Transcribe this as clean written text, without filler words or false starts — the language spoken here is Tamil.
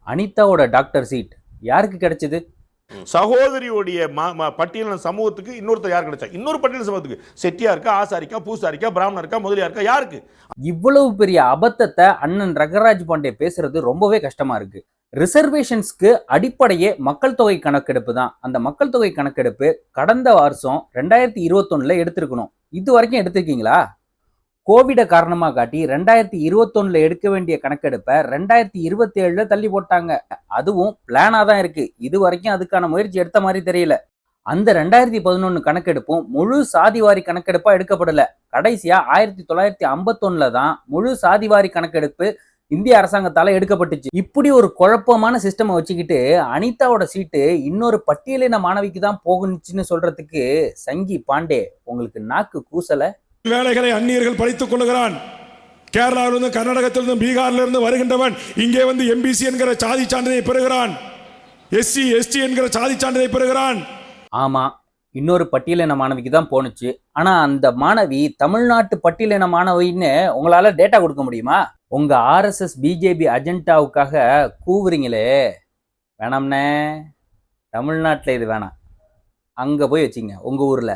அனிதாவோட டாக்டர் சீட் யாருக்கு கிடைச்சது? சகோதரியுடைய பட்டியலின சமூகத்துக்கு இன்னொருத்தர் யார் கிடைச்சா? இன்னொரு பட்டியலின சமூகத்துக்கு செட்டியா இருக்கா, ஆசாரிக்கா, பூசாரிக்கா, பிராமணர் இருக்கா, முதலியா இருக்கா, யாருக்கு? இவ்வளவு பெரிய அபத்தத்தை அண்ணன் ரங்கராஜ் பாண்டே பேசுறது ரொம்பவே கஷ்டமா இருக்கு. ரிசர்வேஷன்ஸ்க்கு அடிப்படையே மக்கள் தொகை கணக்கெடுப்பு தான். அந்த மக்கள் தொகை கணக்கெடுப்பு கடந்த வருஷம் 2021 எடுத்திருக்கணும். இது வரைக்கும் எடுத்திருக்கீங்களா? கோவிட காரணமா காட்டி 2021 எடுக்க வேண்டிய கணக்கெடுப்பை 2027 தள்ளி போட்டாங்க. அதுவும் பிளானா தான் இருக்கு. இது வரைக்கும் அதுக்கான முயற்சி எடுத்த மாதிரி தெரியல. அந்த 2011 கணக்கெடுப்பும் முழு சாதிவாரி கணக்கெடுப்பா எடுக்கப்படல. கடைசியா 1951 தான் முழு சாதிவாரி கணக்கெடுப்பு இந்திய அரசாங்கத்தால எடுக்கப்பட்டுச்சு. இப்படி ஒரு குழப்பமான சிஸ்டம் வச்சுக்கிட்டு அனிதாவோட சீட்டு இன்னொரு பட்டியலின மாணவிக்கு தான் போகுச்சுன்னு சொல்றதுக்கு சங்கி பாண்டே உங்களுக்கு நாக்கு கூசல? வேலைகளை அந்நியர்கள் படித்துக் கொள்கிறான். கேரளாவிலிருந்து, கர்நாடகத்திலிருந்து, பீகாரிலிருந்து வருகின்றவன் இங்கே வந்து எம்பிசி என்கிற சாதி சான்றிதழை பெறுகிறான். எஸ்சி எஸ்டி என்கிற சாதி சான்றிதழை பெறுகிறான். ஆமா, இன்னொரு பட்டியலின மாணவிக்கு தான் போனுச்சு. ஆனா அந்த மாணவி தமிழ்நாட்டு பட்டியலின மாணவின்னு உங்களால டேட்டா கொடுக்க முடியுமா? உங்க ஆர்எஸ்எஸ் பிஜேபி அஜெண்டாவுக்காக கூவுறீங்களே, வேணாம்னே. தமிழ்நாட்டில் இது வேணாம், அங்க போய் வச்சிங்க உங்க ஊர்ல.